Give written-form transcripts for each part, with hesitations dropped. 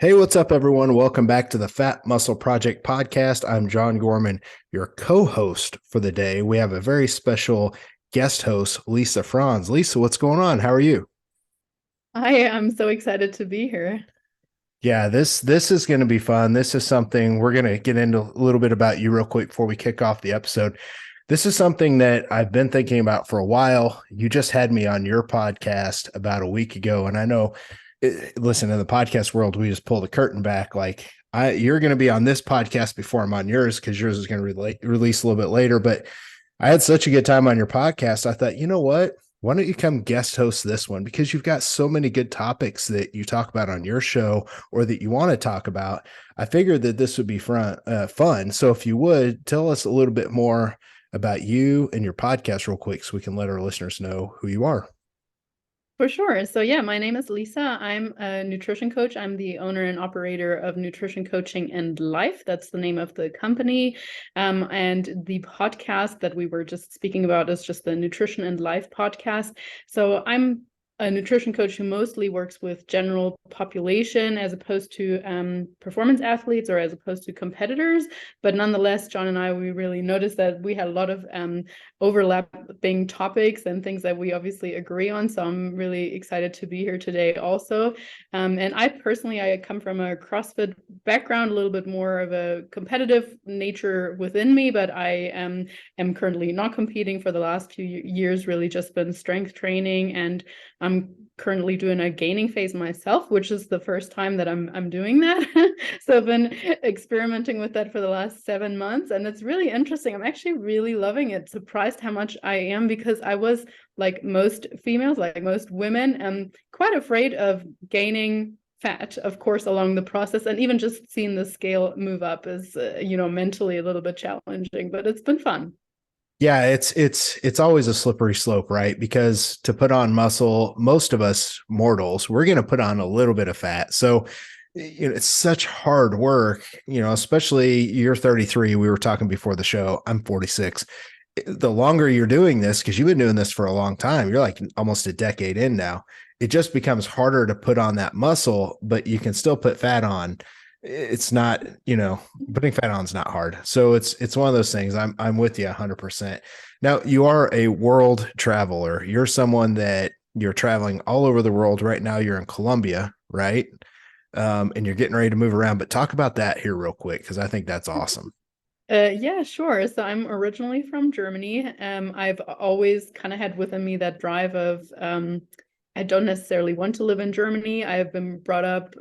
Hey, what's up, everyone? Welcome back to the Fat Muscle Project podcast. I'm John Gorman, your co-host for the day. We have a very special guest host, Lisa Franz. Lisa, what's going on? How are you? I'm so excited to be here. Yeah, this is going to be fun. This is something we're going to get into a little bit about you real quick before we kick off the episode. This is something that I've been thinking about for a while. You just had me on your podcast about a week ago, and I know, listen, in the podcast world, we just pull the curtain back. You're going to be on this podcast before I'm on yours because yours is going to release a little bit later. But I had such a good time on your podcast. I thought, you know what? Why don't you come guest host this one? Because you've got so many good topics that you talk about on your show or that you want to talk about. I figured that this would be fun. So if you would tell us a little bit more about you and your podcast real quick so we can let our listeners know who you are. For sure. So yeah, my name is Lisa. I'm a nutrition coach. I'm the owner and operator of Nutrition Coaching and Life. That's the name of the company. And the podcast that we were just speaking about is just the Nutrition and Life podcast. So I'm a nutrition coach who mostly works with general population as opposed to performance athletes or as opposed to competitors. But nonetheless, John and we really noticed that we had a lot of overlapping topics and things that we obviously agree on. So I'm really excited to be here today also. And I come from a CrossFit background, a little bit more of a competitive nature within me, but I am currently not competing for the last few years, really just been strength training, and I'm currently doing a gaining phase myself, which is the first time that I'm doing that. So I've been experimenting with that for the last 7 months, and it's really interesting. I'm actually really loving it. Surprised how much I am, because I was, like most females, like most women, quite afraid of gaining fat, of course, along the process, and even just seeing the scale move up is, mentally a little bit challenging, but it's been fun. Yeah, it's always a slippery slope, right? Because to put on muscle, most of us mortals, we're going to put on a little bit of fat. So, it's such hard work, especially you're 33. We were talking before the show. I'm 46. The longer you're doing this, because you've been doing this for a long time, you're like almost a decade in now, it just becomes harder to put on that muscle, but you can still put fat on. It's not, putting fat on is not hard. So it's one of those things. I'm with you 100%. Now, you are a world traveler. You're someone that you're traveling all over the world right now. You're in Colombia, right? And you're getting ready to move around. But talk about that here real quick, because I think that's awesome. Yeah, sure. So I'm originally from Germany. I've always kind of had within me that drive of I don't necessarily want to live in Germany. I've been brought up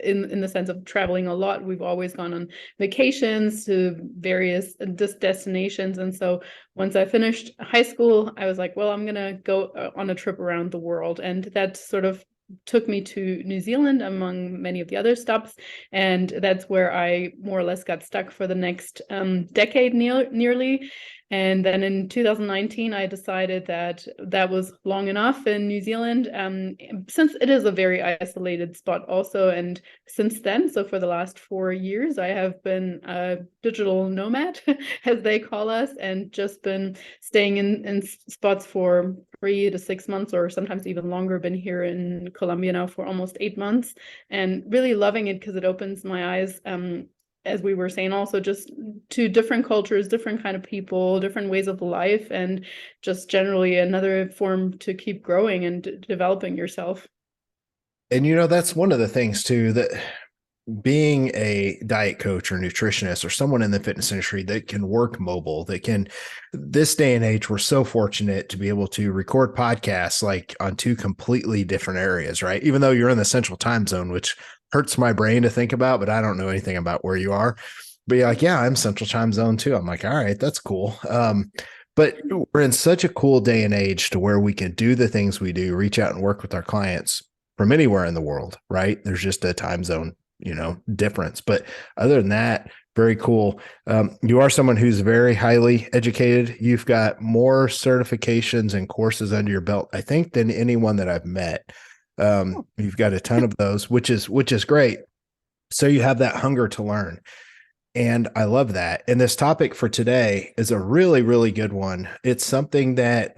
in the sense of traveling a lot. We've always gone on vacations to various destinations, and so once I finished high school, I was like, well, I'm gonna go on a trip around the world, and that sort of took me to New Zealand among many of the other stops, and that's where I more or less got stuck for the next decade nearly. And then in 2019, I decided that that was long enough in New Zealand, since it is a very isolated spot also. And since then, so for the last 4 years, I have been a digital nomad, as they call us, and just been staying in spots for 3 to 6 months, or sometimes even longer. Been here in Colombia now for almost 8 months, and really loving it because it opens my eyes, as we were saying, also just to different cultures, different kind of people, different ways of life, and just generally another form to keep growing and developing yourself. And that's one of the things too, that being a diet coach or nutritionist or someone in the fitness industry that can work mobile, that can, this day and age, we're so fortunate to be able to record podcasts like on two completely different areas, right? Even though you're in the central time zone, which hurts my brain to think about, but I don't know anything about where you are. But you're like, yeah, I'm central time zone too. I'm like, all right, that's cool. But we're in such a cool day and age to where we can do the things we do, reach out and work with our clients from anywhere in the world, right? There's just a time zone difference. But other than that, very cool. You are someone who's very highly educated. You've got more certifications and courses under your belt, I think, than anyone that I've met. You've got a ton of those, which is great. So you have that hunger to learn. And I love that. And this topic for today is a really, really good one. It's something that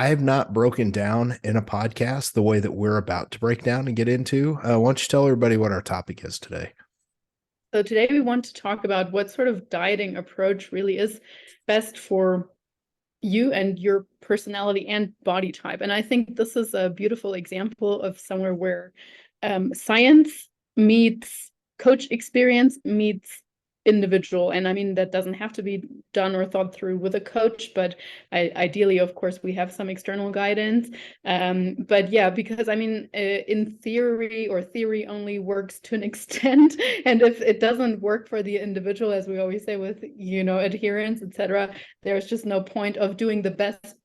I have not broken down in a podcast the way that we're about to break down and get into. Why don't you tell everybody what our topic is today? So today we want to talk about what sort of dieting approach really is best for you and your personality and body type. And I think this is a beautiful example of somewhere where science meets coach experience meets individual. And I mean, that doesn't have to be done or thought through with a coach, but ideally, of course, we have some external guidance. But yeah, because I mean, in theory, or theory only works to an extent. And if it doesn't work for the individual, as we always say, with, adherence, etc., there's just no point of doing the best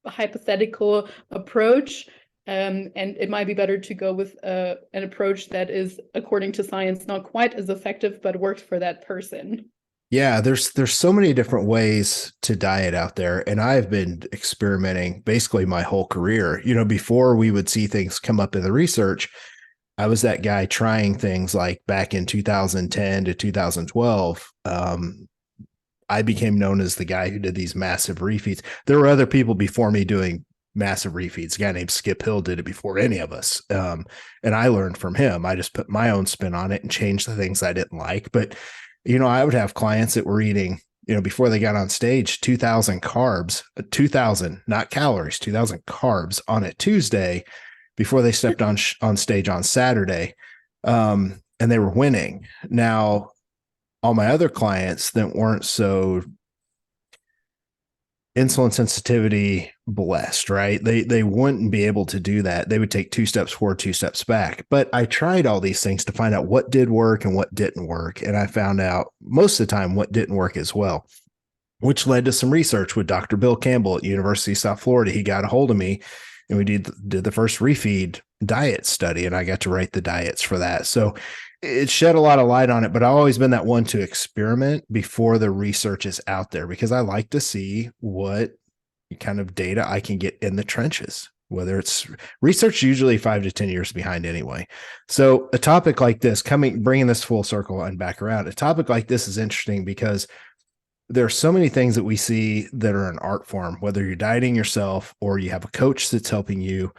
hypothetical approach. And it might be better to go with an approach that is, according to science, not quite as effective, but works for that person. Yeah, there's so many different ways to diet out there, and I've been experimenting basically my whole career. Before we would see things come up in the research, I was that guy trying things like back in 2010 to 2012. I became known as the guy who did these massive refeeds. There were other people before me doing massive refeeds. A guy named Skip Hill did it before any of us. And I learned from him. I just put my own spin on it and changed the things I didn't like. But, I would have clients that were eating, before they got on stage, 2,000 carbs, 2,000, not calories, 2,000 carbs on a Tuesday before they stepped on stage on Saturday. And they were winning. Now, all my other clients that weren't so insulin sensitivity blessed, right? They wouldn't be able to do that. They would take 2 steps forward, 2 steps back. But I tried all these things to find out what did work and what didn't work. And I found out most of the time what didn't work as well, which led to some research with Dr. Bill Campbell at University of South Florida. He got a hold of me and we did the first refeed diet study, and I got to write the diets for that. So it shed a lot of light on it, but I've always been that one to experiment before the research is out there, because I like to see what kind of data I can get in the trenches, whether it's research, usually 5 to 10 years behind anyway. So a topic like this, bringing this full circle and back around, a topic like this is interesting because there are so many things that we see that are an art form, whether you're dieting yourself or you have a coach that's helping you,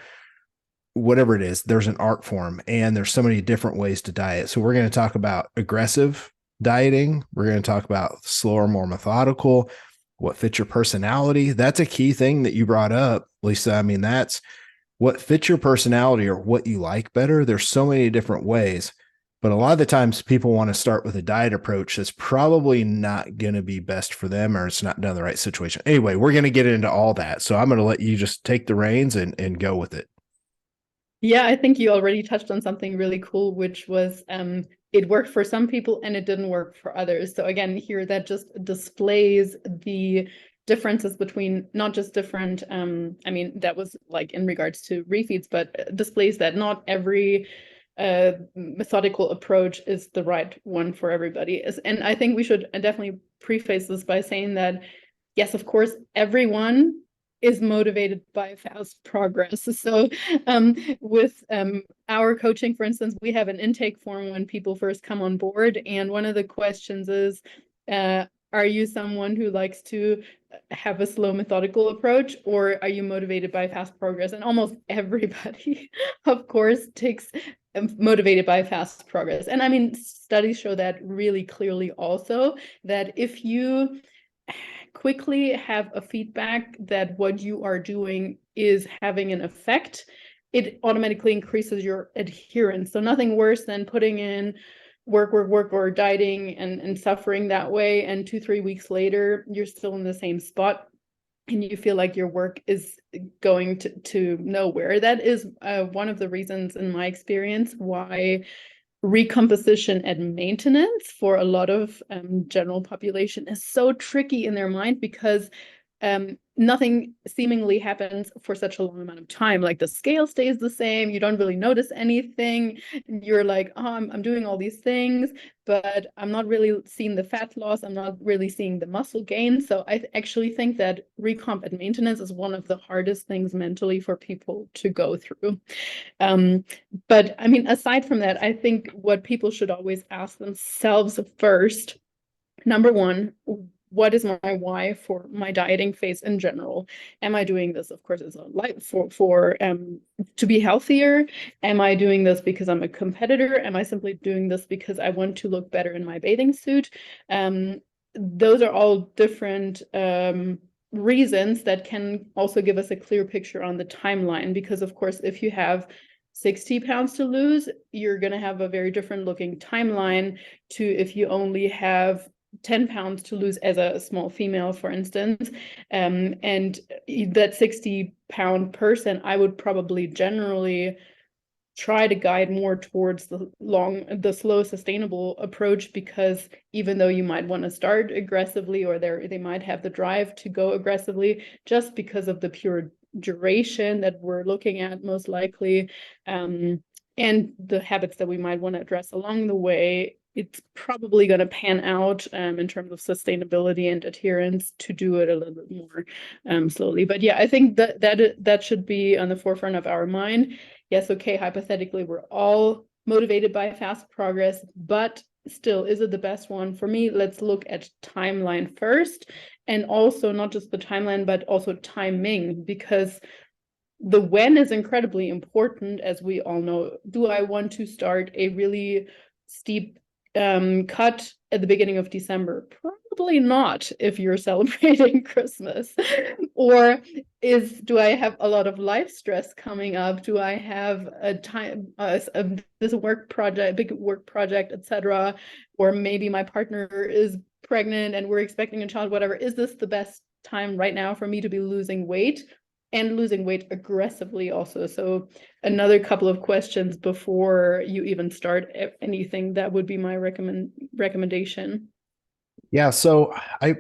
whatever it is, there's an art form, and there's so many different ways to diet. So we're going to talk about aggressive dieting. We're going to talk about slower, more methodical, what fits your personality. That's a key thing that you brought up, Lisa. I mean, that's what fits your personality or what you like better. There's so many different ways, but a lot of the times people want to start with a diet approach that's probably not going to be best for them, or it's not done in the right situation. Anyway, we're going to get into all that. So I'm going to let you just take the reins and go with it. Yeah, I think you already touched on something really cool, which was it worked for some people and it didn't work for others. So again, here that just displays the differences between not just different, I mean, that was like in regards to refeeds, but displays that not every methodical approach is the right one for everybody. And I think we should definitely preface this by saying that, yes, of course, everyone is motivated by fast progress. So with our coaching, for instance, we have an intake form when people first come on board. And one of the questions is, are you someone who likes to have a slow methodical approach, or are you motivated by fast progress? And almost everybody, of course, takes motivated by fast progress. And I mean, studies show that really clearly also, that if you quickly have a feedback that what you are doing is having an effect, it automatically increases your adherence. So nothing worse than putting in work, or dieting and suffering that way. And 2-3 weeks later, you're still in the same spot and you feel like your work is going to nowhere. That is one of the reasons, in my experience, why recomposition and maintenance for a lot of general population is so tricky in their mind, because nothing seemingly happens for such a long amount of time. Like the scale stays the same, you don't really notice anything. You're like, oh, I'm doing all these things, but I'm not really seeing the fat loss, I'm not really seeing the muscle gain. So I actually think that recomp and maintenance is one of the hardest things mentally for people to go through. But I mean, aside from that, I think what people should always ask themselves first, number one, what is my why for my dieting phase in general? Am I doing this, of course, as a life for to be healthier? Am I doing this because I'm a competitor? Am I simply doing this because I want to look better in my bathing suit? Those are all different reasons that can also give us a clear picture on the timeline. Because, of course, if you have 60 pounds to lose, you're going to have a very different looking timeline to if you only have 10 pounds to lose as a small female, for instance. And that 60-pound person, I would probably generally try to guide more towards the slow, sustainable approach, because even though you might want to start aggressively, or they might have the drive to go aggressively, just because of the pure duration that we're looking at, most likely, and the habits that we might want to address along the way, it's probably going to pan out in terms of sustainability and adherence to do it a little bit more slowly. But yeah, I think that should be on the forefront of our mind. Yes, okay, hypothetically, we're all motivated by fast progress, but still, is it the best one? For me, let's look at timeline first, and also not just the timeline, but also timing, because the when is incredibly important, as we all know. Do I want to start a really steep cut at the beginning of December? Probably not, if you're celebrating Christmas. Or do I have a lot of life stress coming up? Do I have a time, this work project, big work project, etc.? Or maybe my partner is pregnant and we're expecting a child, whatever. Is this the best time right now for me to be losing weight? And losing weight aggressively also. So another couple of questions before you even start anything. That would be my recommendation. Yeah, so I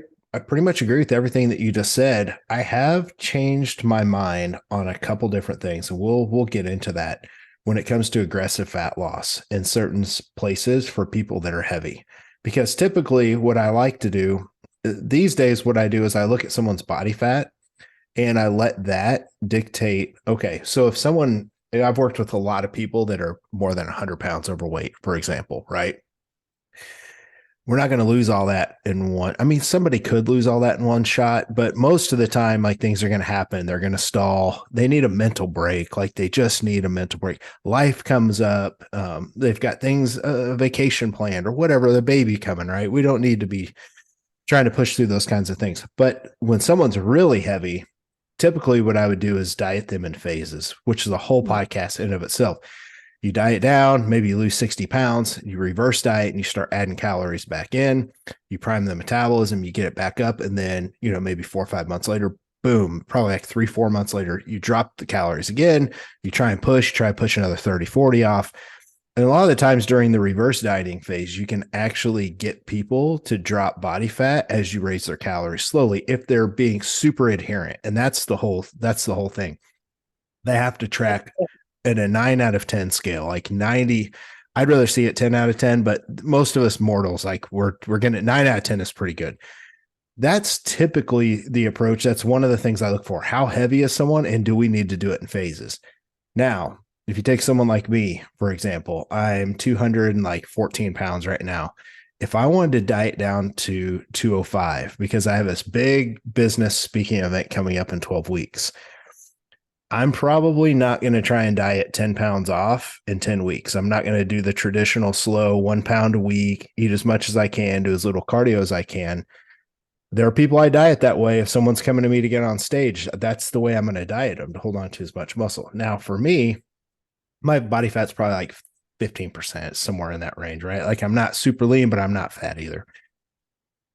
pretty much agree with everything that you just said. I have changed my mind on a couple different things, and we'll get into that when it comes to aggressive fat loss in certain places for people that are heavy. Because typically what I like to do these days, what I do is I look at someone's body fat and I let that dictate, okay, so if someone, I've worked with a lot of people that are more than 100 pounds overweight, for example, right? We're not going to lose all that in one. I mean, somebody could lose all that in one shot, but most of the time, like, things are going to happen. They're going to stall. They need a mental break. Like, they just need a mental break. Life comes up. They've got things, vacation planned or whatever, the baby coming, right? We don't need to be trying to push through those kinds of things. But when someone's really heavy, typically what I would do is diet them in phases, which is a whole podcast in and of itself. You diet down, maybe you lose 60 pounds, you reverse diet and you start adding calories back in, you prime the metabolism, you get it back up. And then, maybe 4 or 5 months later, boom, probably like 3-4 months later, you drop the calories again, you try and push another 30, 40 off. And a lot of the times during the reverse dieting phase, you can actually get people to drop body fat as you raise their calories slowly if they're being super adherent. And that's the whole thing. They have to track at a 9 out of 10 scale, like 90. I'd rather see it 10 out of 10, but most of us mortals, like we're getting 9 out of 10 is pretty good. That's typically the approach. That's one of the things I look for. How heavy is someone, and do we need to do it in phases? Now, if you take someone like me, for example, I'm 214 pounds right now. If I wanted to diet down to 205, because I have this big business speaking event coming up in 12 weeks, I'm probably not going to try and diet 10 pounds off in 10 weeks. I'm not going to do the traditional slow 1 pound a week, eat as much as I can, do as little cardio as I can. There are people I diet that way. If someone's coming to me to get on stage, that's the way I'm going to diet them, to hold on to as much muscle. Now, for me, my body fat's probably like 15%, somewhere in that range, right? Like, I'm not super lean, but I'm not fat either.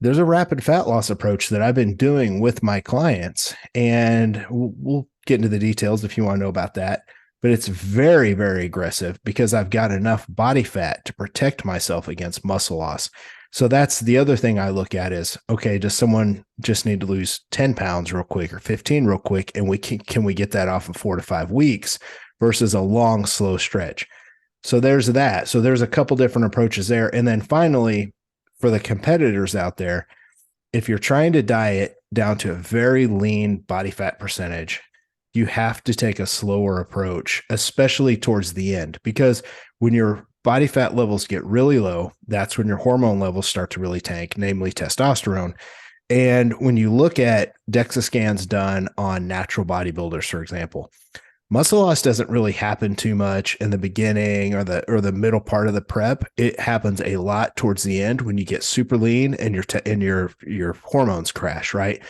There's a rapid fat loss approach that I've been doing with my clients, and we'll get into the details if you want to know about that. But it's very, very aggressive because I've got enough body fat to protect myself against muscle loss. So that's the other thing I look at is, okay, does someone just need to lose 10 pounds real quick or 15 real quick? And can we get that off in 4 to 5 weeks versus a long, slow stretch? So there's that. So there's a couple different approaches there. And then finally, for the competitors out there, if you're trying to diet down to a very lean body fat percentage, you have to take a slower approach, especially towards the end, because when your body fat levels get really low, that's when your hormone levels start to really tank, namely testosterone. And when you look at DEXA scans done on natural bodybuilders, for example, muscle loss doesn't really happen too much in the beginning or the middle part of the prep. It happens a lot towards the end when you get super lean and your hormones crash, right?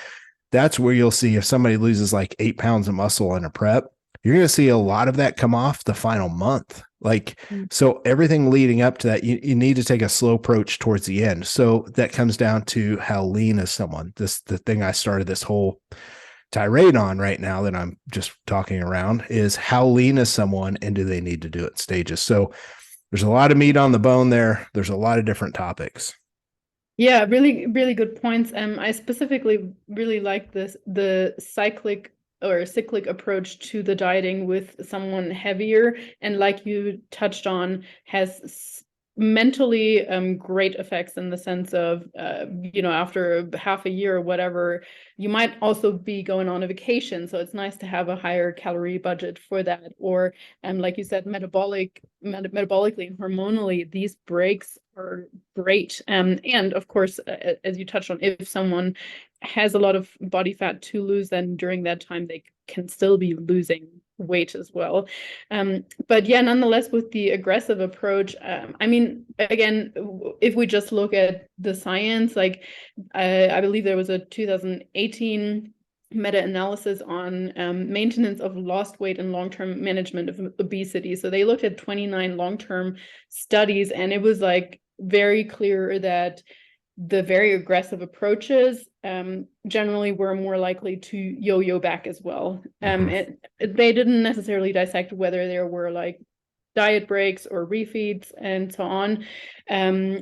That's where you'll see if somebody loses like 8 pounds of muscle in a prep, you're going to see a lot of that come off the final month. Like, so everything leading up to that, you need to take a slow approach towards the end. So that comes down to how lean is someone. The thing I started this whole tirade on right now that I'm just talking around is how lean is someone and do they need to do it in stages? So there's a lot of meat on the bone there. There's a lot of different topics. Yeah, really, really good points. I specifically really like the cyclic approach to the dieting with someone heavier, and like you touched on, has mentally great effects in the sense of after half a year or whatever, you might also be going on a vacation, so it's nice to have a higher calorie budget for that. Or like you said, metabolically and hormonally, these breaks are great. And of course, as you touched on, if someone has a lot of body fat to lose, then during that time they can still be losing weight as well. But yeah, nonetheless, with the aggressive approach, I mean, again, if we just look at the science, like I believe there was a 2018 meta-analysis on maintenance of lost weight and long-term management of obesity. So they looked at 29 long-term studies, and it was like very clear that the very aggressive approaches generally were more likely to yo-yo back as well. They didn't necessarily dissect whether there were like diet breaks or refeeds and so on,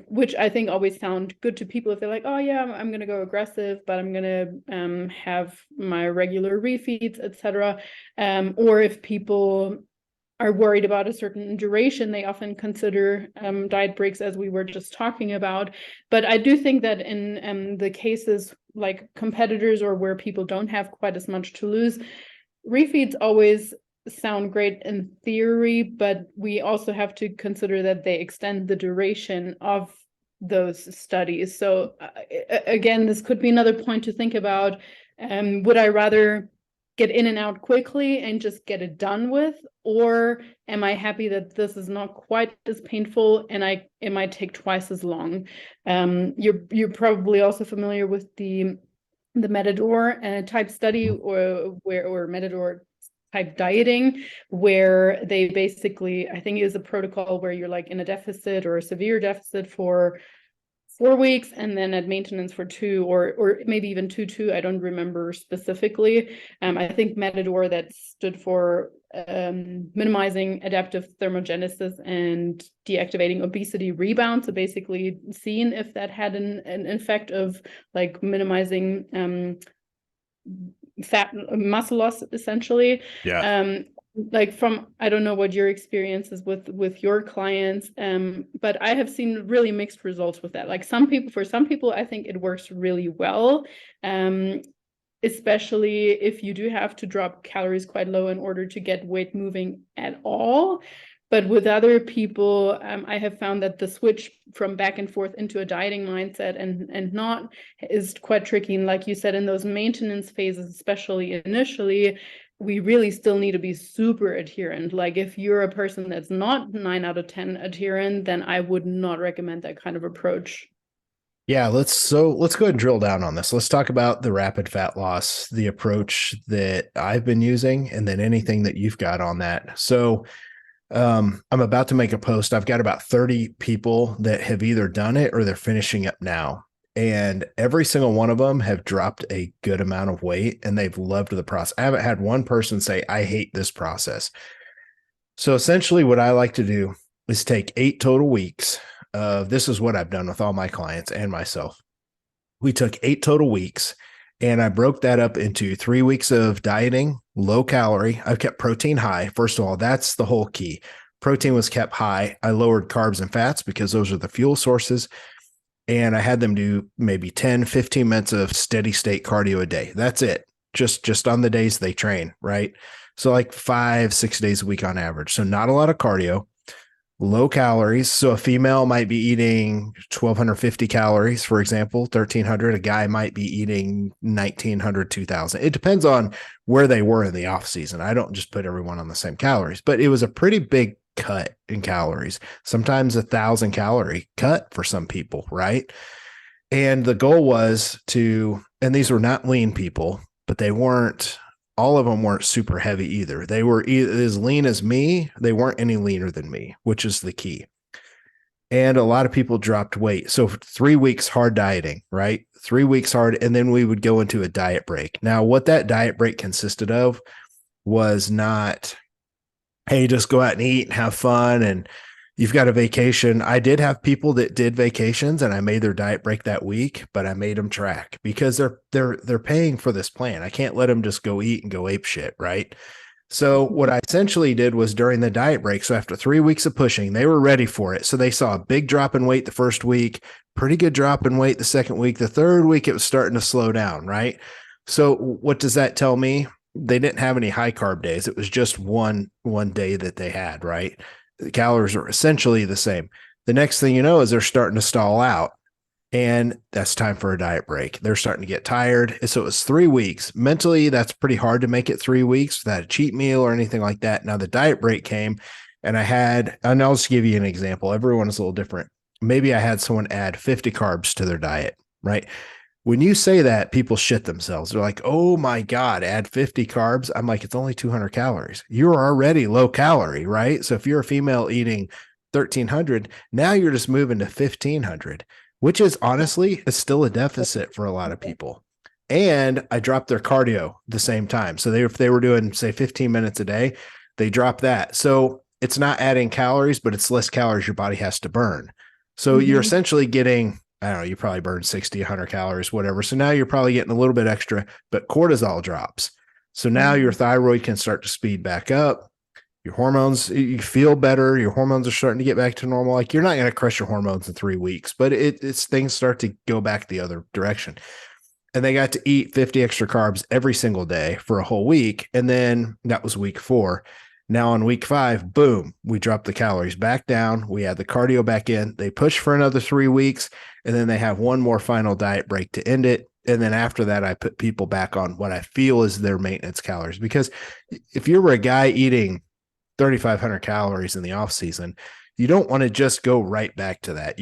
which I think always sound good to people if they're like, oh yeah, I'm going to go aggressive, but I'm going to have my regular refeeds, etc. Or if people are worried about a certain duration, they often consider diet breaks, as we were just talking about. But I do think that in the cases like competitors or where people don't have quite as much to lose, refeeds always sound great in theory, but we also have to consider that they extend the duration of those studies. So again, this could be another point to think about. Would I rather get in and out quickly and just get it done with, or am I happy that this is not quite as painful and it might take twice as long? You're probably also familiar with the Matador type study, or Matador type dieting, where they basically, I think it is a protocol where you're like in a deficit or a severe deficit for 4 weeks and then at maintenance for 2, or maybe even 2, I don't remember specifically. I think Matador, that stood for minimizing adaptive thermogenesis and deactivating obesity rebound. So basically seeing if that had an effect of like minimizing fat muscle loss, essentially. Yeah. Like from, I don't know what your experience is with your clients, but I have seen really mixed results with that. Like for some people, I think it works really well, especially if you do have to drop calories quite low in order to get weight moving at all. But with other people, I have found that the switch from back and forth into a dieting mindset and not is quite tricky. And like you said, in those maintenance phases, especially initially, we really still need to be super adherent. Like if you're a person that's not 9 out of 10 adherent, then I would not recommend that kind of approach. Yeah, let's go ahead and drill down on this. Let's talk about the rapid fat loss, the approach that I've been using, and then anything that you've got on that. So I'm about to make a post. I've got about 30 people that have either done it or they're finishing up now. And every single one of them have dropped a good amount of weight and they've loved the process. I haven't had one person say, I hate this process. So essentially what I like to do is take 8 total weeks. This is what I've done with all my clients and myself. We took 8 total weeks and I broke that up into 3 weeks of dieting, low calorie. I've kept protein high. First of all, that's the whole key. Protein was kept high. I lowered carbs and fats because those are the fuel sources. And I had them do maybe 10, 15 minutes of steady state cardio a day. That's it. Just on the days they train, right? So like 5, 6 days a week on average. So not a lot of cardio. low calories. So a female might be eating 1,250 calories, for example, 1,300. A guy might be eating 1,900, 2,000. It depends on where they were in the off season. I don't just put everyone on the same calories, but it was a pretty big cut in calories, sometimes 1,000 calorie cut for some people, right? And the goal was to, and these were not lean people, but they weren't, all of them weren't super heavy either. They were as lean as me. They weren't any leaner than me, which is the key. And a lot of people dropped weight. So 3 weeks hard dieting, right? 3 weeks hard. And then we would go into a diet break. Now, what that diet break consisted of was not, hey, just go out and eat and have fun and you've got a vacation. I did have people that did vacations and I made their diet break that week, but I made them track because they're paying for this plan. I can't let them just go eat and go ape shit, right? So what I essentially did was during the diet break, so after 3 weeks of pushing, they were ready for it. So they saw a big drop in weight the first week, pretty good drop in weight the second week. The third week, it was starting to slow down, right? So what does that tell me? They didn't have any high carb days. It was just one day that they had, right? The calories are essentially the same. The next thing you know is they're starting to stall out. And that's time for a diet break. They're starting to get tired. So it was 3 weeks. Mentally, that's pretty hard to make it 3 weeks without a cheat meal or anything like that. Now the diet break came and and I'll just give you an example. Everyone is a little different. Maybe I had someone add 50 carbs to their diet, right? When you say that, people shit themselves. They're like, oh my God, add 50 carbs. I'm like, it's only 200 calories. You're already low calorie, right? So if you're a female eating 1,300, now you're just moving to 1,500, which is honestly, it's still a deficit for a lot of people. And I dropped their cardio the same time. So if they were doing, say, 15 minutes a day, they dropped that. So it's not adding calories, but it's less calories your body has to burn. So you're essentially getting, I don't know, you probably burn 60, 100 calories, whatever. So now you're probably getting a little bit extra, but cortisol drops. So now your thyroid can start to speed back up. Your hormones, you feel better. Your hormones are starting to get back to normal. Like you're not going to crush your hormones in 3 weeks, but it's things start to go back the other direction. And they got to eat 50 extra carbs every single day for a whole week. And then that was week 4. Now on week 5, boom, we dropped the calories back down. We add the cardio back in. They push for another 3 weeks, and then they have one more final diet break to end it. And then after that, I put people back on what I feel is their maintenance calories. Because if you were a guy eating 3,500 calories in the off season, you don't want to just go right back to that.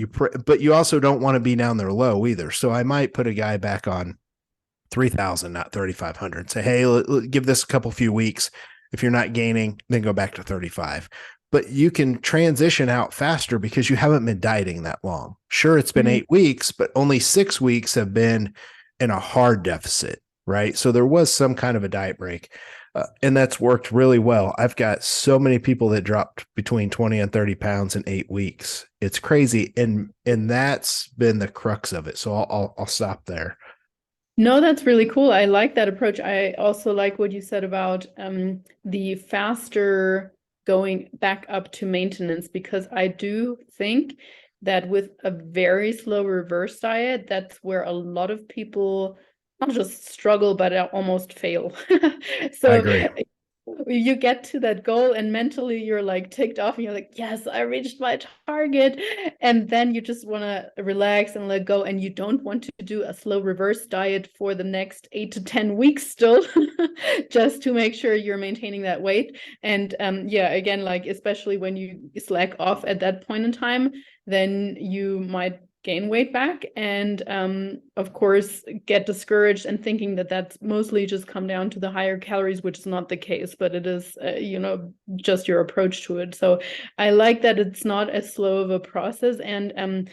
But you also don't want to be down there low either. So I might put a guy back on 3,000, not 3,500. Say, hey, give this a couple few weeks. If you're not gaining, then go back to 35. But you can transition out faster because you haven't been dieting that long. Sure, it's been 8 weeks, but only 6 weeks have been in a hard deficit, right? So there was some kind of a diet break. And that's worked really well. I've got so many people that dropped between 20 and 30 pounds in 8 weeks. It's crazy. And that's been the crux of it. So I'll stop there. No, that's really cool. I like that approach. I also like what you said about the faster going back up to maintenance, because I do think that with a very slow reverse diet, that's where a lot of people not just struggle, but almost fail. So I agree. you get to that goal and mentally you're like ticked off and you're like, yes, I reached my target. And then you just want to relax and let go. And you don't want to do a slow reverse diet for the next 8 to 10 weeks still, just to make sure you're maintaining that weight. And yeah, again, like, especially when you slack off at that point in time, then you might gain weight back and of course get discouraged and thinking that that's mostly just come down to the higher calories, which is not the case, but it is just your approach to it. So I like that it's not as slow of a process. And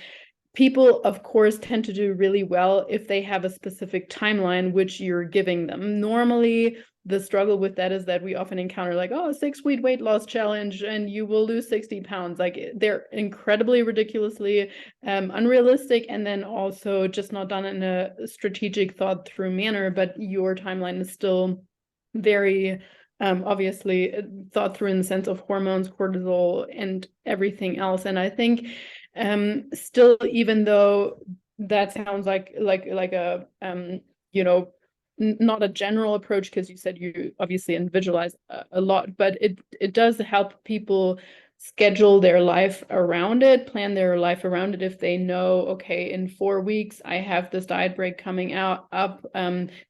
people, of course, tend to do really well if they have a specific timeline which you're giving them. Normally, the struggle with that is that we often encounter like, oh, 6-week weight loss challenge and you will lose 60 pounds. Like, they're incredibly ridiculously unrealistic, and then also just not done in a strategic, thought through manner. But your timeline is still very obviously thought through in the sense of hormones, cortisol, and everything else. And I think still, even though that sounds like a not a general approach, because you said you obviously individualize a lot, but it does help people schedule their life around it, plan their life around it. If they know, okay, in 4 weeks I have this diet break coming up,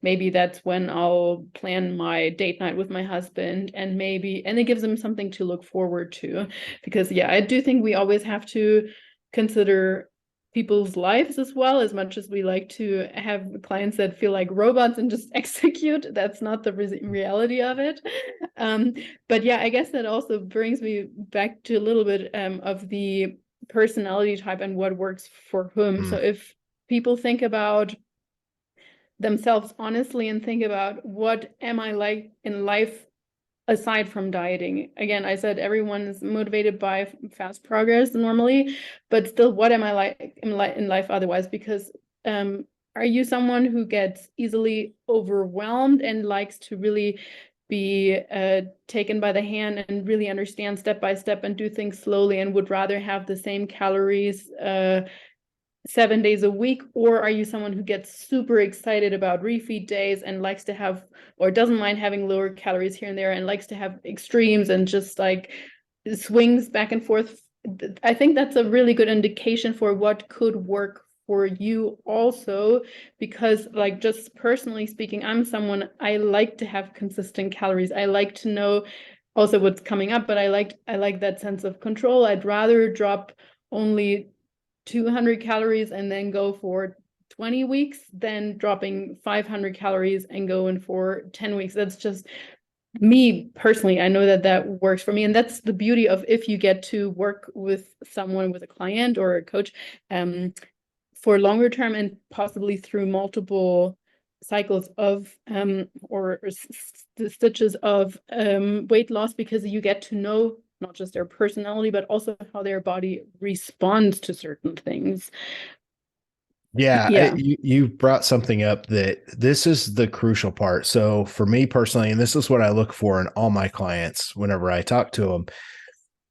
maybe that's when I'll plan my date night with my husband, and it gives them something to look forward to. Because yeah, I do think we always have to consider people's lives as well. As much as we like to have clients that feel like robots and just execute, that's not the reality of it. But yeah, I guess that also brings me back to a little bit of the personality type and what works for whom. So if people think about themselves honestly and think about, what am I like in life aside from dieting? Again, I said everyone is motivated by fast progress normally, but still, what am I like in life otherwise? Because are you someone who gets easily overwhelmed and likes to really be taken by the hand and really understand step by step and do things slowly, and would rather have the same calories 7 days a week? Or are you someone who gets super excited about refeed days and likes to have, or doesn't mind having lower calories here and there, and likes to have extremes and just like swings back and forth? I think that's a really good indication for what could work for you also, because like, just personally speaking, I'm someone, I like to have consistent calories. I like to know also what's coming up, but I like that sense of control. I'd rather drop only 200 calories and then go for 20 weeks than dropping 500 calories and going for 10 weeks. That's just me personally. I know that works for me. And that's the beauty of, if you get to work with someone, with a client or a coach, for longer term and possibly through multiple cycles of or stitches of weight loss, because you get to know not just their personality, but also how their body responds to certain things. Yeah, you brought something up that this is the crucial part. So for me personally, and this is what I look for in all my clients whenever I talk to them,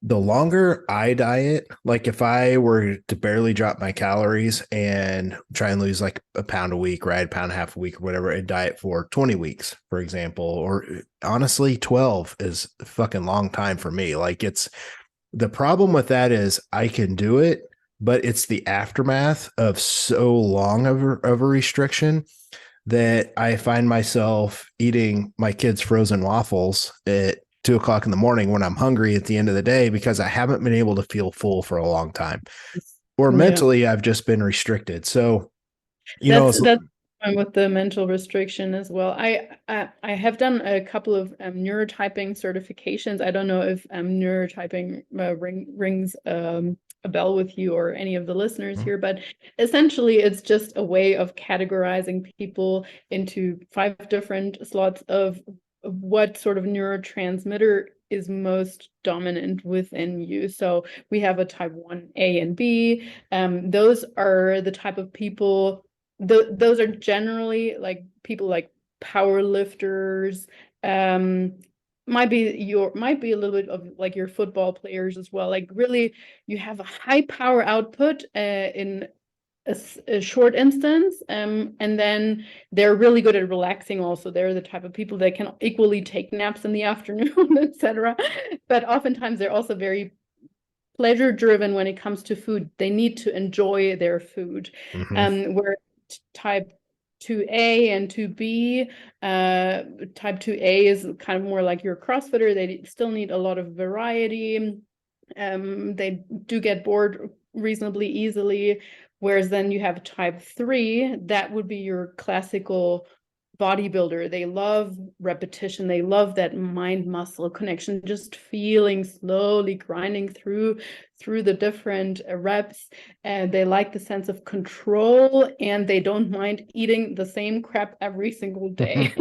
the longer I diet, like if I were to barely drop my calories and try and lose like a pound a week, right, a pound and a half a week or whatever, and diet for 20 weeks, for example, or honestly, 12 is a fucking long time for me. Like, it's the problem with that is I can do it, but it's the aftermath of so long of a restriction that I find myself eating my kids' frozen waffles at 2 o'clock in the morning when I'm hungry at the end of the day, because I haven't been able to feel full for a long time, or mentally I've just been restricted. So, that's with the mental restriction as well. I have done a couple of neurotyping certifications. I don't know if neurotyping rings a bell with you or any of the listeners here, but essentially it's just a way of categorizing people into 5 different slots of what sort of neurotransmitter is most dominant within you. So we have a type 1A and B. Those are the type of people, those are generally like people like power lifters, might be a little bit of like your football players as well. Like, really, you have a high power output in a short instance, and then they're really good at relaxing also. They're the type of people that can equally take naps in the afternoon, etc. But oftentimes they're also very pleasure driven when it comes to food. They need to enjoy their food. Where type 2A and 2B, type 2A is kind of more like your CrossFitter. They still need a lot of variety. They do get bored reasonably easily. Whereas then you have type 3, that would be your classical bodybuilder. They love repetition. They love that mind muscle connection, just feeling slowly grinding through the different reps. And they like the sense of control, and they don't mind eating the same crap every single day.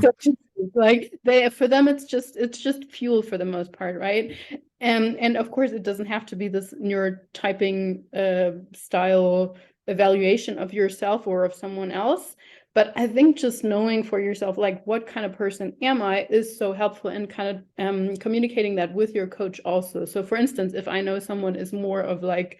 So like, for them, it's just fuel for the most part, right? And of course, it doesn't have to be this neurotyping style evaluation of yourself or of someone else. But I think just knowing for yourself, like, what kind of person am I, is so helpful in kind of communicating that with your coach also. So for instance, if I know someone is more of like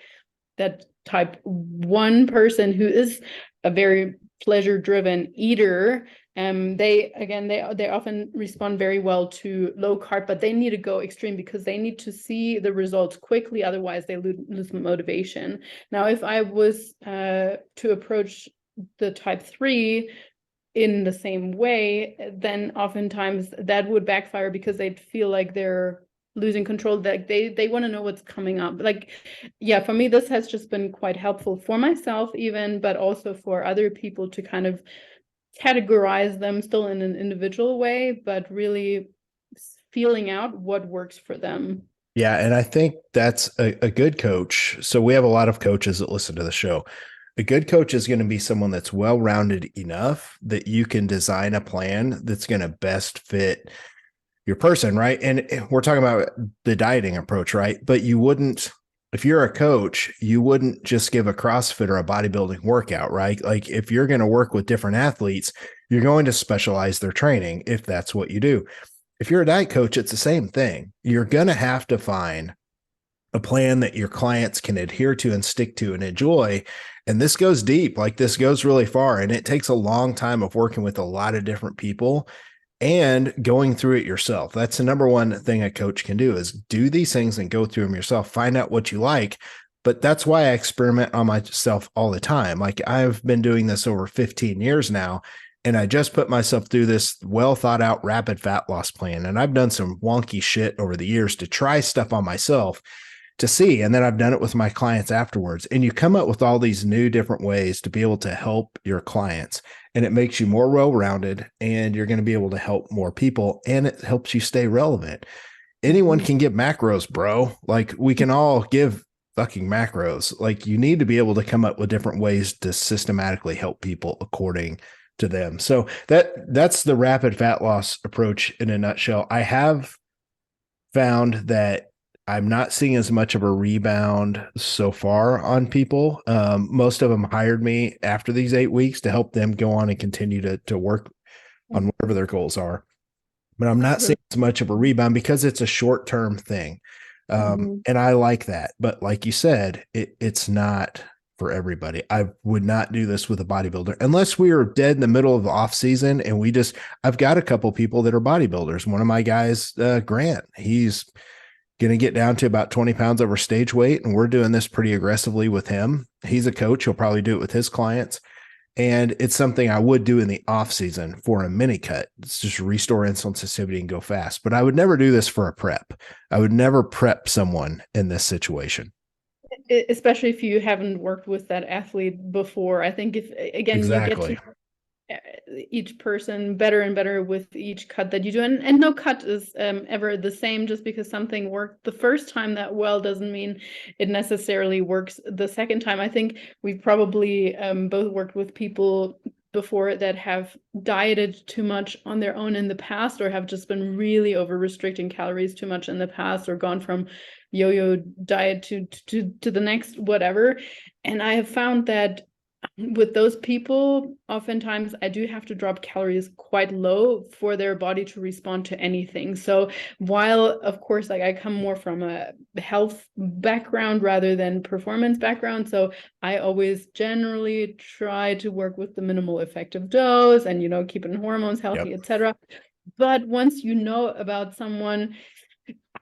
that type 1 person who is a very pleasure-driven eater, they often respond very well to low carb, but they need to go extreme because they need to see the results quickly. Otherwise, they lose motivation. Now, if I was to approach the type 3 in the same way, then oftentimes that would backfire because they'd feel like they're losing control, that they want to know what's coming up. Like, yeah, for me, this has just been quite helpful for myself even, but also for other people to kind of categorize them still in an individual way, but really feeling out what works for them. Yeah. And I think that's a good coach. So we have a lot of coaches that listen to the show. A good coach is going to be someone that's well-rounded enough that you can design a plan that's going to best fit your person, right? And we're talking about the dieting approach, right? But you wouldn't, if you're a coach, you wouldn't just give a CrossFit or a bodybuilding workout, right? Like if you're going to work with different athletes, you're going to specialize their training if that's what you do. If you're a diet coach, it's the same thing. You're going to have to find a plan that your clients can adhere to and stick to and enjoy. And this goes deep, like this goes really far. And it takes a long time of working with a lot of different people and going through it yourself. That's the number one thing a coach can do, is do these things and go through them yourself, find out what you like. But that's why I experiment on myself all the time. Like I've been doing this over 15 years now, and I just put myself through this well thought out rapid fat loss plan. And I've done some wonky shit over the years to try stuff on myself to see. And then I've done it with my clients afterwards. And you come up with all these new different ways to be able to help your clients. And it makes you more well-rounded, and you're going to be able to help more people, and it helps you stay relevant. Anyone can give macros, bro. Like we can all give fucking macros. Like you need to be able to come up with different ways to systematically help people according to them. So that's the rapid fat loss approach in a nutshell. I have found that I'm not seeing as much of a rebound so far on people. Most of them hired me after these 8 weeks to help them go on and continue to work on whatever their goals are. But I'm not seeing as much of a rebound because it's a short-term thing. And I like that. But like you said, it's not for everybody. I would not do this with a bodybuilder unless we are dead in the middle of the off season. And I've got a couple people that are bodybuilders. One of my guys, Grant, he's going to get down to about 20 pounds over stage weight. And we're doing this pretty aggressively with him. He's a coach. He'll probably do it with his clients. And it's something I would do in the off season for a mini cut. It's just restore insulin sensitivity and go fast. But I would never do this for a prep. I would never prep someone in this situation. Especially if you haven't worked with that athlete before. I think if, again, Exactly. you get to each person better and better with each cut that you do, and no cut is ever the same. Just because something worked the first time that well doesn't mean it necessarily works the second time. I think we've probably both worked with people before that have dieted too much on their own in the past, or have just been really over restricting calories too much in the past, or gone from yo-yo diet to the next whatever. And I have found that with those people, oftentimes I do have to drop calories quite low for their body to respond to anything. So while, of course, like I come more from a health background rather than performance background, so I always generally try to work with the minimal effective dose and, keeping hormones healthy, etc. But once you know about someone,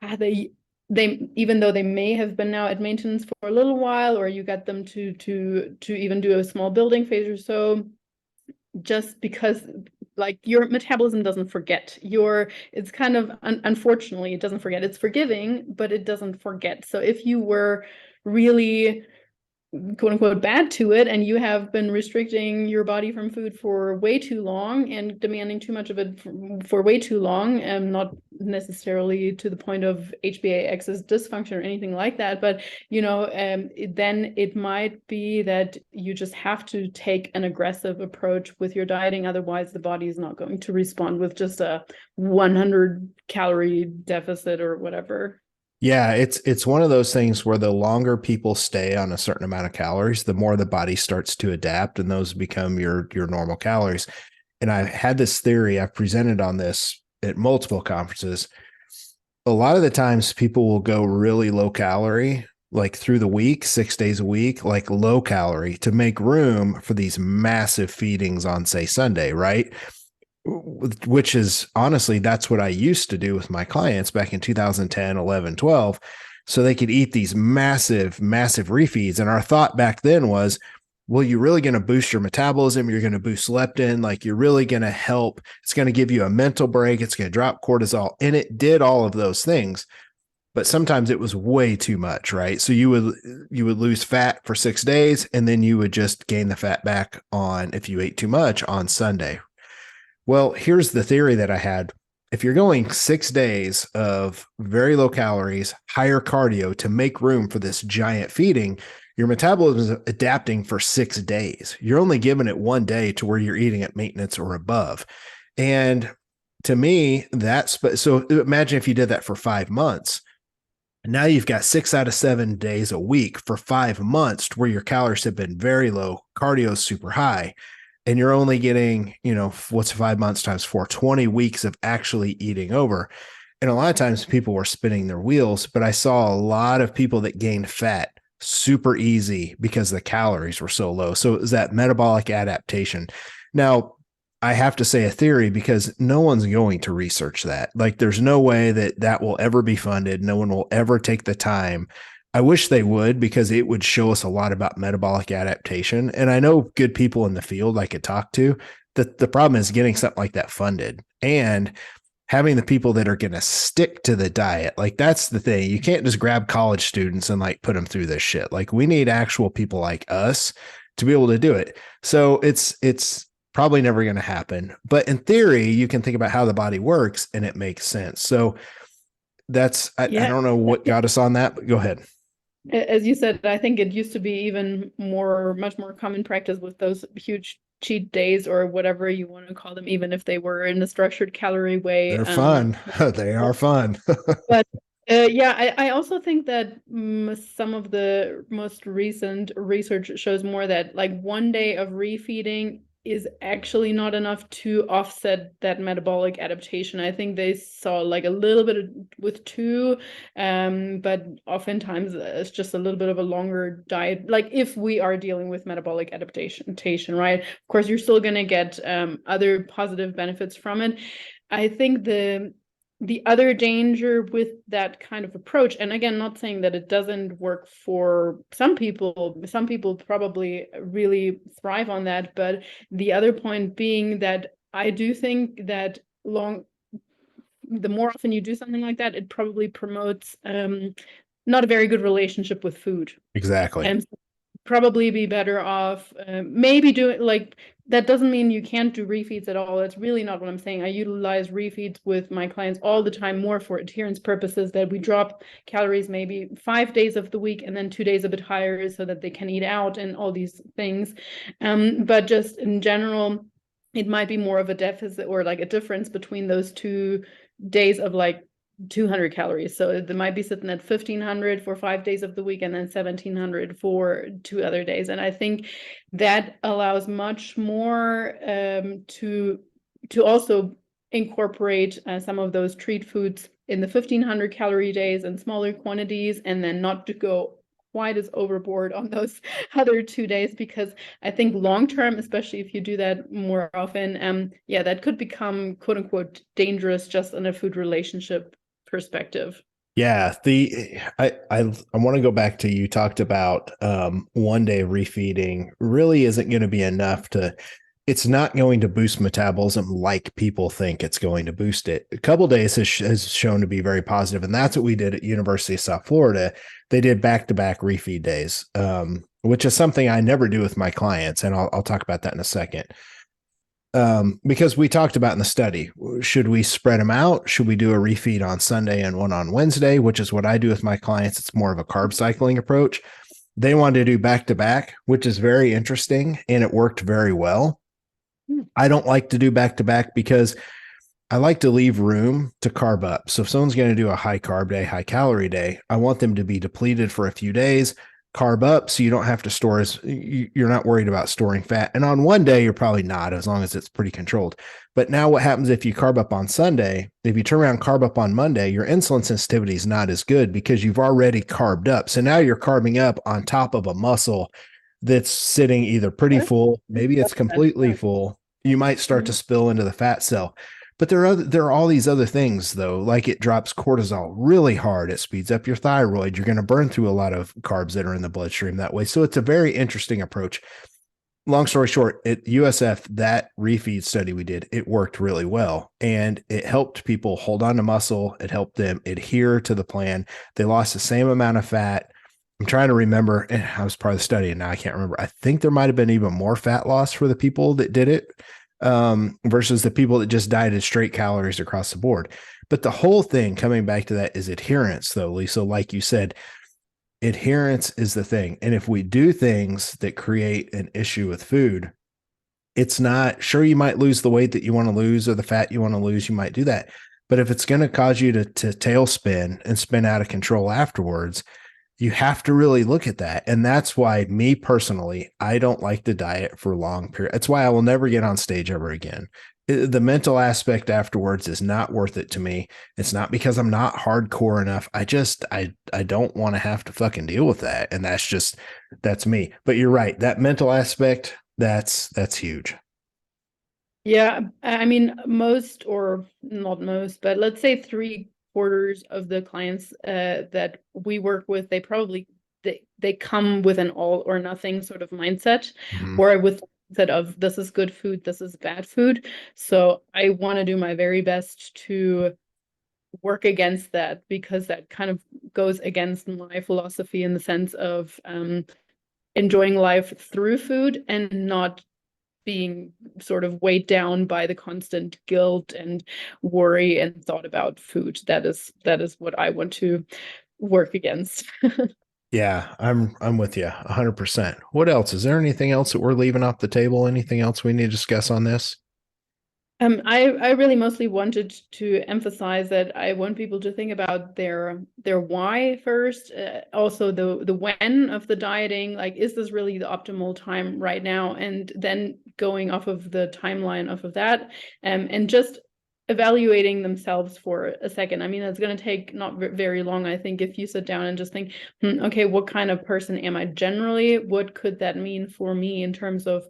they even though they may have been now at maintenance for a little while, or you get them to even do a small building phase or so, just because like your metabolism doesn't forget. It's kind of unfortunately, it doesn't forget. It's forgiving, but it doesn't forget. So if you were really quote unquote bad to it, and you have been restricting your body from food for way too long and demanding too much of it for way too long, and not necessarily to the point of HbA axis dysfunction or anything like that, but then it might be that you just have to take an aggressive approach with your dieting. Otherwise the body is not going to respond with just a 100 calorie deficit or whatever. Yeah, it's one of those things where the longer people stay on a certain amount of calories, the more the body starts to adapt, and those become your normal calories. And I had this theory, I've presented on this at multiple conferences. A lot of the times people will go really low calorie like through the week, 6 days a week, like low calorie to make room for these massive feedings on, say, Sunday, right? Which is honestly, that's what I used to do with my clients back in 2010, 11, 12. So they could eat these massive, massive refeeds. And our thought back then was, well, you're really going to boost your metabolism. You're going to boost leptin. Like you're really going to help. It's going to give you a mental break. It's going to drop cortisol. And it did all of those things. But sometimes it was way too much, right? So you would lose fat for 6 days, and then you would just gain the fat back on, if you ate too much, on Sunday. Well, here's the theory that I had. If you're going 6 days of very low calories, higher cardio to make room for this giant feeding, your metabolism is adapting for 6 days. You're only giving it 1 day to where you're eating at maintenance or above. And to me, so imagine if you did that for 5 months. Now you've got 6 out of 7 days a week for 5 months where your calories have been very low, cardio is super high, and you're only getting, what's 5 months times 4, 20 weeks of actually eating over. And a lot of times people were spinning their wheels, but I saw a lot of people that gained fat super easy because the calories were so low. So it was that metabolic adaptation. Now, I have to say a theory because no one's going to research that. Like there's no way that will ever be funded. No one will ever take the time. I wish they would, because it would show us a lot about metabolic adaptation. And I know good people in the field I could talk to. The problem is getting something like that funded and having the people that are going to stick to the diet. Like that's the thing. You can't just grab college students and like put them through this shit. Like we need actual people like us to be able to do it. So it's probably never going to happen. But in theory, you can think about how the body works and it makes sense. So I don't know what got us on that, but go ahead. As you said, I think it used to be even much more common practice with those huge cheat days or whatever you want to call them, even if they were in a structured calorie way. They're fun. They are fun. But I also think that some of the most recent research shows more that like 1 day of refeeding is actually not enough to offset that metabolic adaptation. I think they saw like a little bit with 2, but oftentimes it's just a little bit of a longer diet. Like if we are dealing with metabolic adaptation, right? Of course, you're still going to get other positive benefits from it. I think the other danger with that kind of approach, and again, not saying that it doesn't work for some people probably really thrive on that, but the other point being that I do think that the more often you do something like that, it probably promotes not a very good relationship with food. Exactly. And probably be better off maybe doing like that. Doesn't mean you can't do refeeds at all. That's really not what I'm saying. I utilize refeeds with my clients all the time, more for adherence purposes, that we drop calories maybe 5 days of the week and then 2 days a bit higher so that they can eat out and all these things. But just in general, it might be more of a deficit or like a difference between those 2 days of like 200 calories. So they might be sitting at 1,500 for 5 days of the week and then 1,700 for 2 other days. And I think that allows much more to also incorporate some of those treat foods in the 1,500 calorie days and smaller quantities, and then not to go quite as overboard on those other 2 days, because I think long term, especially if you do that more often, that could become quote unquote dangerous just in a food relationship perspective. Yeah, I want to go back to, you talked about 1 day refeeding really isn't going to be enough it's not going to boost metabolism like people think it's going to boost it. A couple days has shown to be very positive, and that's what we did at University of South Florida. They did back-to-back refeed days, which is something I never do with my clients, and I'll talk about that in a second. Because we talked about in the study, should we spread them out? Should we do a refeed on Sunday and one on Wednesday, which is what I do with my clients? It's more of a carb cycling approach. They wanted to do back to back, which is very interesting, and it worked very well. I don't like to do back to back because I like to leave room to carb up. So if someone's going to do a high carb day, high calorie day, I want them to be depleted for a few days, carb up so you don't have to store you're not worried about storing fat. And on one day, you're probably not, as long as it's pretty controlled. But now what happens if you carb up on Sunday? If you turn around carb up on Monday, your insulin sensitivity is not as good because you've already carbed up. So now you're carbing up on top of a muscle that's sitting either pretty full, maybe it's completely full. You might start to spill into the fat cell. But there are all these other things, though, like it drops cortisol really hard. It speeds up your thyroid. You're going to burn through a lot of carbs that are in the bloodstream that way. So it's a very interesting approach. Long story short, at USF, that refeed study we did, it worked really well. And it helped people hold on to muscle. It helped them adhere to the plan. They lost the same amount of fat. I'm trying to remember. I was part of the study and now I can't remember. I think there might have been even more fat loss for the people that did it versus the people that just dieted straight calories across the board. But the whole thing, coming back to that, is adherence, though, Lisa. Like you said, adherence is the thing. And if we do things that create an issue with food, it's not, sure, you might lose the weight that you want to lose or the fat you want to lose, you might do that. But if it's going to cause you to tailspin and spin out of control afterwards, you have to really look at that. And that's why, me personally, I don't like to diet for long periods. That's why I will never get on stage ever again. The mental aspect afterwards is not worth it to me. It's not because I'm not hardcore enough. I don't want to have to fucking deal with that. And that's me. But you're right. That mental aspect, that's huge. Yeah, I mean, most, or not most, but let's say 3/4 of the clients that we work with, they come with an all or nothing sort of mindset, or with mindset of this is good food, this is bad food. So I want to do my very best to work against that, because that kind of goes against my philosophy in the sense of enjoying life through food and not being sort of weighed down by the constant guilt and worry and thought about food. That is what I want to work against. Yeah, I'm with you 100%. What else? Is there anything else that we're leaving off the table? Anything else we need to discuss on this? I really mostly wanted to emphasize that I want people to think about their why first, also the when of the dieting, like, is this really the optimal time right now? And then going off of the timeline off of that, and just evaluating themselves for a second. I mean, it's going to take not very long, I think, if you sit down and just think, okay, what kind of person am I generally? What could that mean for me in terms of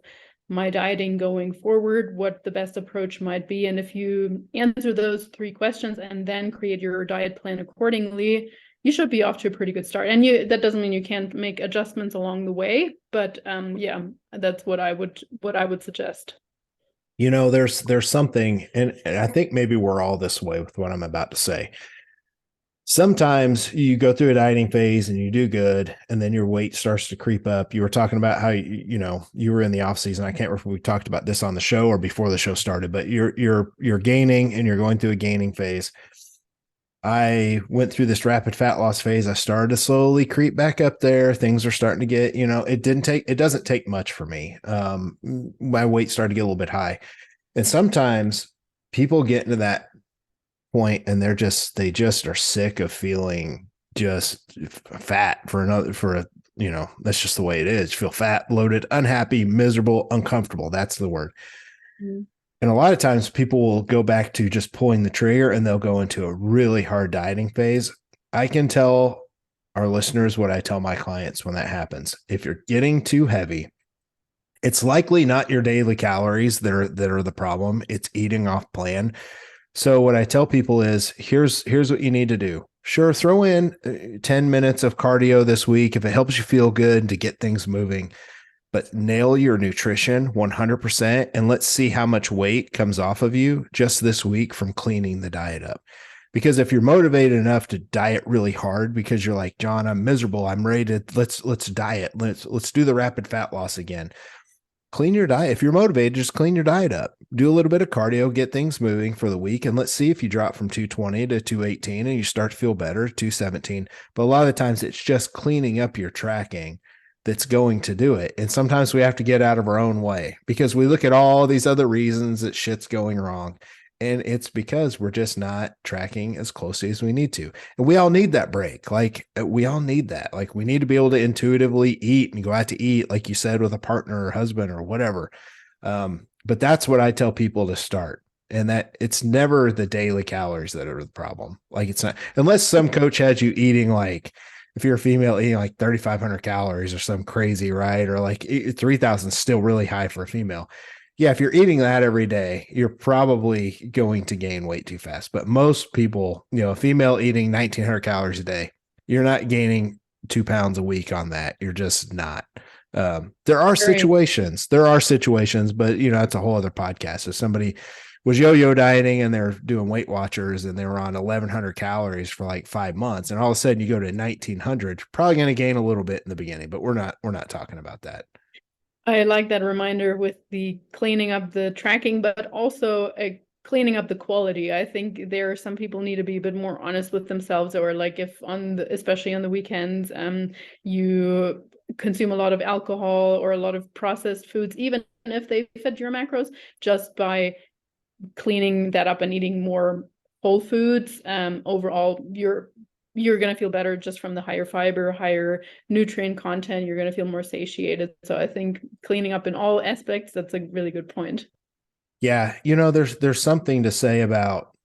my dieting going forward, what the best approach might be? And if you answer those 3 questions and then create your diet plan accordingly, you should be off to a pretty good start. And that doesn't mean you can't make adjustments along the way, but yeah, that's what I would suggest. You know, there's something, and I think maybe we're all this way with what I'm about to say. Sometimes you go through a dieting phase and you do good, and then your weight starts to creep up. You were talking about how you were in the off season. I can't remember if we talked about this on the show or before the show started, but you're gaining and you're going through a gaining phase. I went through this rapid fat loss phase. I started to slowly creep back up there. Things are starting to get, it doesn't take much for me. My weight started to get a little bit high. And sometimes people get into that point and they just are sick of feeling just fat that's just the way it is. You feel fat, bloated, unhappy, miserable, uncomfortable. That's the word. Mm-hmm. And a lot of times people will go back to just pulling the trigger and they'll go into a really hard dieting phase. I can tell our listeners what I tell my clients when that happens. If you're getting too heavy, it's likely not your daily calories that are the problem. It's eating off plan. So what I tell people is, here's what you need to do. Sure, throw in 10 minutes of cardio this week if it helps you feel good to get things moving. But nail your nutrition 100%, and let's see how much weight comes off of you just this week from cleaning the diet up. Because if you're motivated enough to diet really hard because you're like, John, I'm miserable, I'm ready to let's diet, let's do the rapid fat loss again. Clean your diet. If you're motivated, just clean your diet up. Do a little bit of cardio, get things moving for the week, and let's see if you drop from 220 to 218 and you start to feel better, 217. But a lot of the times it's just cleaning up your tracking that's going to do it. And sometimes we have to get out of our own way because we look at all these other reasons that shit's going wrong. And it's because we're just not tracking as closely as we need to. And we all need that break. Like we all need that. Like we need to be able to intuitively eat and go out to eat, like you said, with a partner or husband or whatever. But that's what I tell people to start. And that it's never the daily calories that are the problem. Like it's not, unless some coach has you eating like, if you're a female eating like 3,500 calories or some crazy, right? Or like 3,000 is still really high for a female. Yeah, if you're eating that every day, you're probably going to gain weight too fast. But most people, a female eating 1,900 calories a day, you're not gaining 2 pounds a week on that. You're just not. There are situations, but that's a whole other podcast. If somebody was yo-yo dieting and they're doing Weight Watchers and they were on 1,100 calories for like 5 months, and all of a sudden you go to 1,900, you're probably going to gain a little bit in the beginning, but we're not talking about that. I like that reminder with the cleaning up the tracking, but also cleaning up the quality. I think there are some people need to be a bit more honest with themselves, or like if especially on the weekends, you consume a lot of alcohol or a lot of processed foods, even if they fit your macros, just by cleaning that up and eating more whole foods, overall you're going to feel better just from the higher fiber, higher nutrient content. You're going to feel more satiated. So I think cleaning up in all aspects, that's a really good point. Yeah. There's something to say about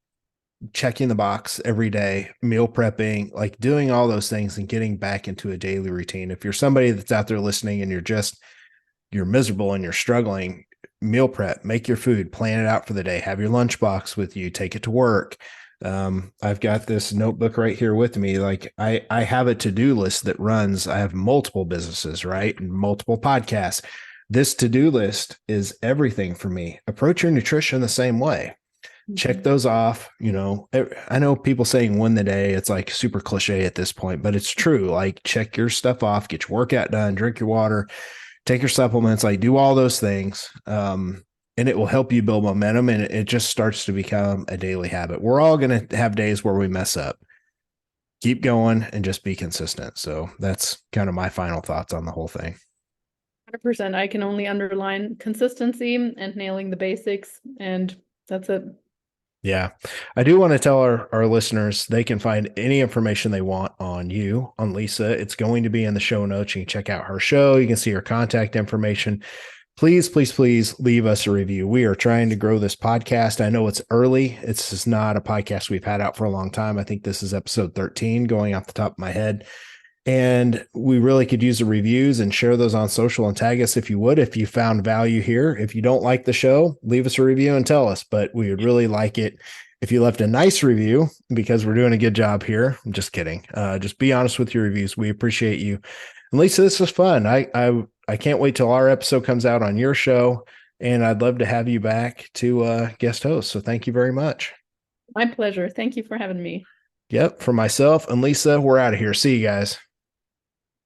checking the box every day, meal prepping, like doing all those things and getting back into a daily routine. If you're somebody that's out there listening and you're miserable and you're struggling, meal prep, make your food, plan it out for the day, have your lunchbox with you, take it to work. I've got this notebook right here with me. Like I have a to-do list that runs, I have multiple businesses, right? And multiple podcasts. This to-do list is everything for me. Approach your nutrition the same way. Check those off. I know people saying win the day. It's like super cliche at this point, but it's true. Like check your stuff off, get your workout done, drink your water, take your supplements, like do all those things. And it will help you build momentum, and it just starts to become a daily habit. We're all going to have days where we mess up. Keep going and just be consistent. So that's kind of my final thoughts on the whole thing. 100%. I can only underline consistency and nailing the basics, and that's it. Yeah. I do want to tell our listeners they can find any information they want on you, on Lisa. It's going to be in the show notes. You can check out her show. You can see her contact information. Please, please, please leave us a review. We are trying to grow this podcast. I know it's early. It's just not a podcast we've had out for a long time. I think this is episode 13 going off the top of my head. And we really could use the reviews and share those on social and tag us if you would, if you found value here. If you don't like the show, leave us a review and tell us, but we would really like it if you left a nice review, because we're doing a good job here. I'm just kidding. Just be honest with your reviews. We appreciate you. And Lisa, this was fun. I can't wait till our episode comes out on your show, and I'd love to have you back to guest host. So thank you very much. My pleasure. Thank you for having me. Yep. For myself and Lisa, we're out of here. See you guys.